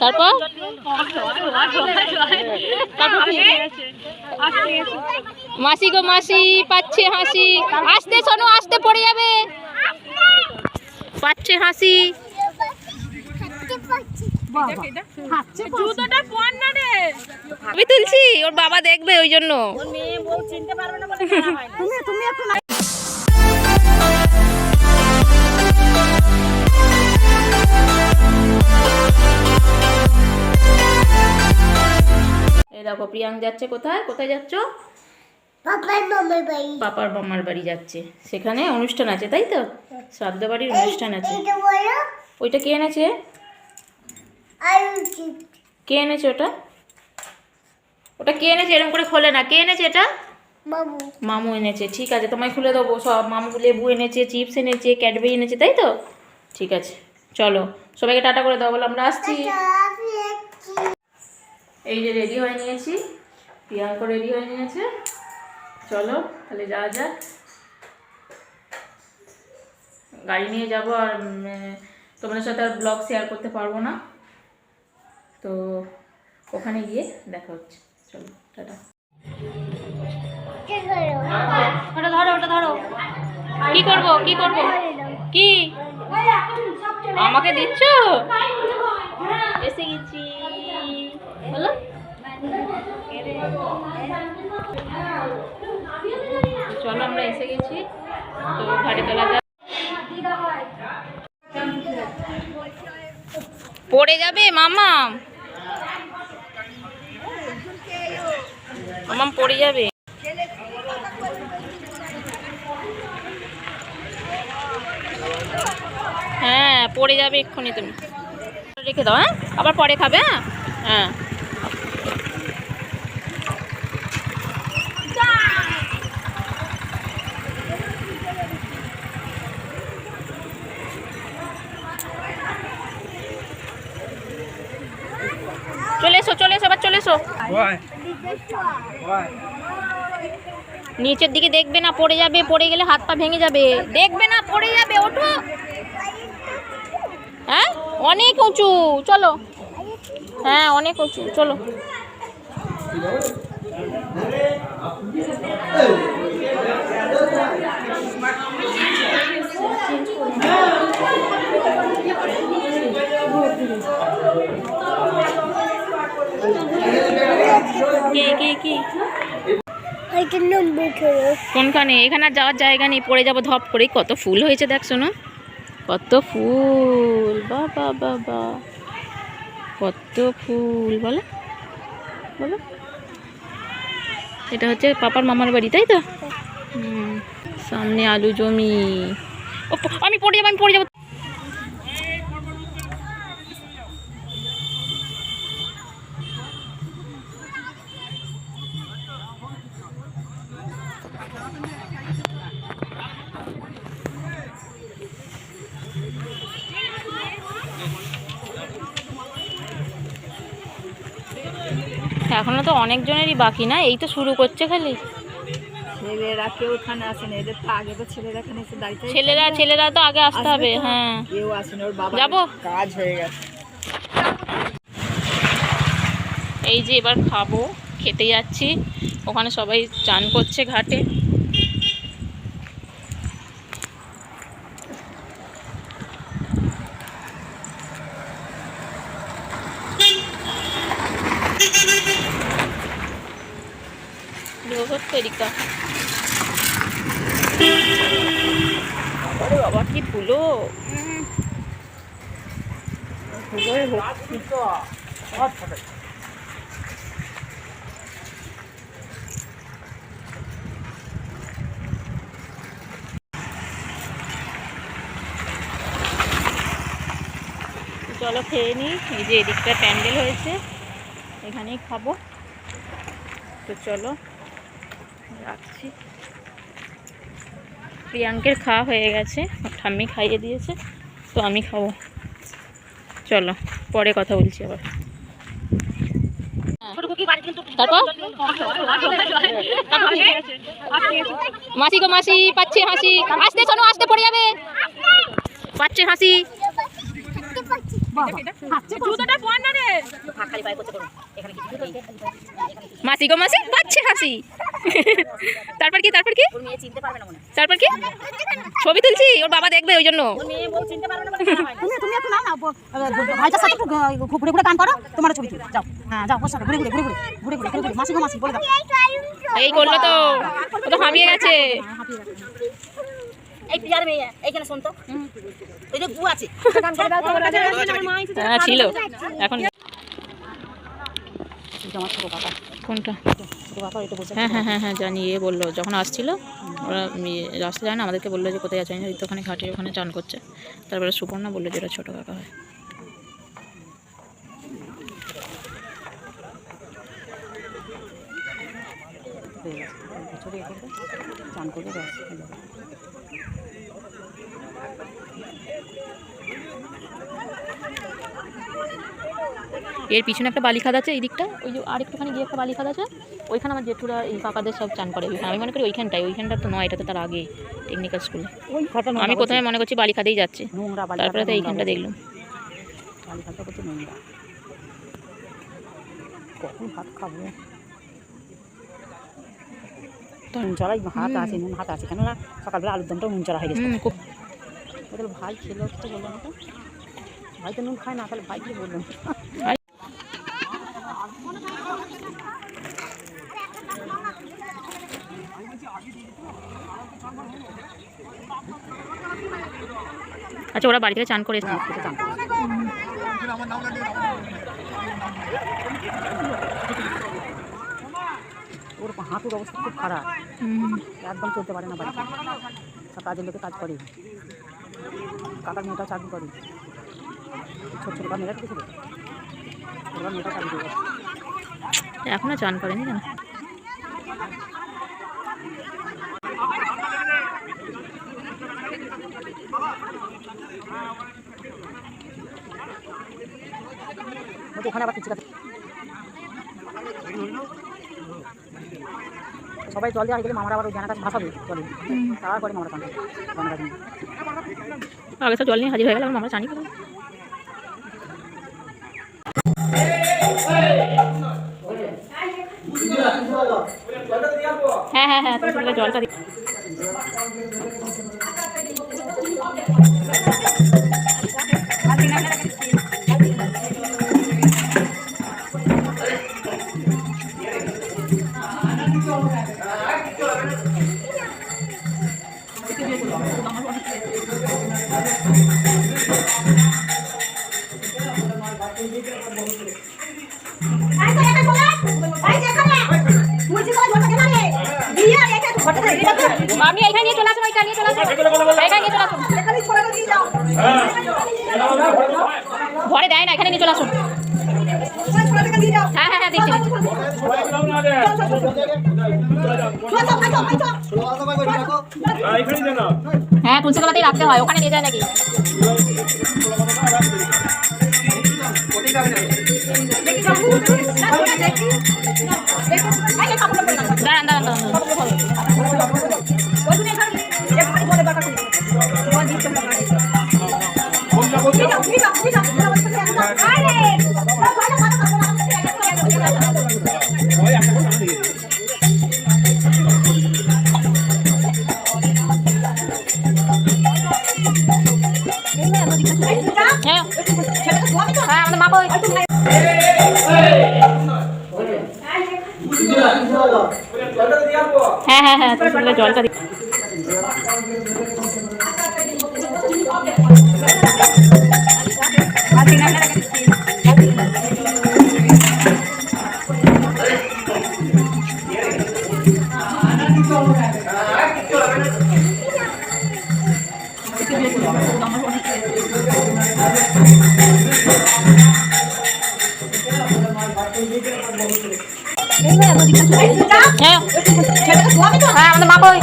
তারপর মাসি গো মাসি পাচ্ছে হাসি, আসতে শোনো আসতে পড়ে যাবে, পাচ্ছে হাসি। আমি তুলছি, ওর বাবা দেখবে ওই জন্য। এই দেখো প্রিয়াঙ্ক যাচ্ছে কোথায়, কোথায় যাচ্ছ? পাপার মামার বাড়ি যাচ্ছে, সেখানে অনুষ্ঠান আছে তাই তো, শ্রাদ্ধ বাড়ির অনুষ্ঠান আছে। ওইটা কে এনেছে? কে এনেছে ওটা? ওটা কে এনেছে? এরকম করে খোলে না, কে এনেছে এটা? মামু এনেছে। ঠিক আছে, তোমায় খুলে দেবো সব। মামু লেবু এনেছে, চিপস এনেছে, ক্যাডবেরি এনেছে তাই তো। ঠিক আছে চলো, সবাইকে টাটা করে দাও, বলো আমরা আসছি। এই যে রেডি হয়ে নিয়েছি, প্রিয়াঙ্ক রেডি হয়ে নিয়েছে। চলো তাহলে যাওয়া যাক, গাড়ি নিয়ে যাবো। আর তোমাদের সাথে আর ব্লগ শেয়ার করতে পারবো না, তো ওখানে গিয়ে দেখা হচ্ছে। চলো টাটা। ওটা ধরো, ওটা ধরো। কি করবো, কি করবো, কি আমাকে দিচ্ছ? এসে গেছি বলো। চলো আমরা এসে গেছি, তো ঘাটে তোলা যাক। পড়ে যাবে মামা, মামা পড়ে যাবে। হ্যাঁ পড়ে যাবে এক্ষুনি, তুমি রেখে দাও। হ্যাঁ আবার পরে খাবে। হ্যাঁ হ্যাঁ চলে এসো, চলে এসো, এবার চলে এসো। নিচের দিকে দেখবে না, পড়ে যাবে, পড়ে গেলে হাত পা ভেঙে যাবে। দেখবে না, পড়ে যাবে, ওঠো। হ্যাঁ অনেক উঁচু, চলো। হ্যাঁ অনেক উঁচু, চলো। কোনখানে? এখানে আর যাওয়ার জায়গা নেই, পড়ে যাবো ধপ করে। কত ফুল হয়েছে দেখ শোনো, কত ফুল, বাবা বাবা কত ফুল। বলো বলো, এটা হচ্ছে পাপার মামার বাড়ি তাই তো। সামনে আলু জমি। আমি পড়ে যাবো, আমি পড়ে যাবো। এখনো তো অনেক জনেরই বাকি না, এই তো শুরু করছে খালি। ছেলেরা কেউ এখানে আসে না, এদের তো আগে তো ছেলেরা এখানে এসে দাঁড়িয়ে। ছেলেরা তো আগে আসতে হবে। হ্যাঁ কেউ আসে না, ওর বাবা যাবো, কাজ হয়ে গেছে। এই যে এবার খাবো, খেতে যাচ্ছি। ওখানে সবাই চান করছে ঘাটে। বাবা কি ফুলো, চলো খেয়ে নিই। এই যে এদিকটা প্যান্ডেল হয়েছে, এখানেই খাবো। তো চলো রাখছি। প্রিয়াঙ্কের খাওয়া হয়ে গেছে, ঠাম্মি খাইয়ে দিয়েছে, তো আমি খাবো। চলো পরে কথা বলছি আবার। তারপর মাসি গো মাসি পাচ্ছে হাসি, আসতে শোনো আসতে পড়ে যাবে, পাচ্ছে হাসি। মাসি গো মাসি পাচ্ছে হাসি। তারপর কি তারপর কি তারপর কি ছবি তুলছি, ওর বাবা দেখবে ওই জন্য। তুমি একটু নাও না, ভাইটার সাথে একটু ঘুরে ঘুরে গান করো, তোমার ছবি তুলো। যাও, হ্যাঁ যাও, ওর সাথে ঘুরে ঘুরে ঘুরে ঘুরে ঘুরে ঘুরে ঘুরে মাসি গো মাসি বলে দাও। এই করলো তো, ও তো হাঁপিয়ে গেছে। এই পিয়ার মেয়ে এইখানে শুন তো, এই যে গু আছে হ্যাঁ ছিল, এখন আমার ছোট কাকা, কোনটা? ছোট কাকা এটা বলছে। হ্যাঁ হ্যাঁ হ্যাঁ হ্যাঁ জানি, এ বললো যখন আসছিল ওরা রাস্তা যায় না, আমাদেরকে বললো যে কোথায় আছে, ওই তো ওখানে ঘাটে ওখানে চান করছে। তারপরে সুপর্ণা বললো যে ওরা ছোটো কাকা হয়। চান করবে ব্যাস। এর পিছনে একটা বালি খাদ আছে, এই দিকটা ওই যে আর একটুখানি গিয়ে একটা বালি খাদ আছে, ওইখানে আমার জেঠুরা এই কাকাদের সব চান করে। ওইখানে আমি মনে করি ওইখানটা তো নয়, এটা তো তার আগে টেকনিক্যাল স্কুলে। আমি প্রথমে মনে করছি বালি খাদেই যাচ্ছে, তারপরে তো এইখানটা দেখলাম। বালি খাদটা করছে নোংরা, কখন ভাত খাবো? নুন চড়াই হাত আছে, নুন হাত আছে, কেননা সকালবেলা আলুর দমটা নুন চড়া হয়ে গেছে। তাহলে ভাই খেলো তো বললো না, তো ভাই তো নুন খায় না, তাহলে ভাই কি বললেন? আচ্ছা ওরা বাড়ি থেকে চান করে ওর হাঁটুর অবস্থা খুব খারাপ, একদম চলতে পারে না বাড়িতে। সব কাজের লোকে কাজ করে, কাকার মেয়েটা চাকরি করে, ছোট ছোট মেয়েটা কিছু ওর মেয়েটা চাকরি করে। এখনো চান করেনি কেন? ওখানে আবার কিছু সবাই জল দেওয়া হয়ে গেলে মামারা আবার ওই জানাটা ভাসাবে জলে, তারা করে মামারা কাঁদে জানাটা দিয়ে। আগে তো জল নিয়ে হাজির হয়ে গেল, আমরা জানি। হ্যাঁ হ্যাঁ হ্যাঁ, তুমি জলটা দিই। আমি এইখানে নিয়ে চলে আসুন, ওইখানে নিয়ে চলে আসুন, এইখানে নিয়ে চলে আসুন। ঘরে দেয় না, এখানে নিয়ে চলে আসুন। হ্যাঁ হ্যাঁ হ্যাঁ দেখছি। হ্যাঁ তুলসী তলাতেই রাখতে হয়, ওখানে নিয়ে যায় নাকি? দাঁড়ান দাঁড়ান দাঁড়ান, হ্যাঁ আমাদের মা বই। হ্যাঁ হ্যাঁ হ্যাঁ, তুমি জলটা দিই। হ্যাঁ আমাদের মা বই।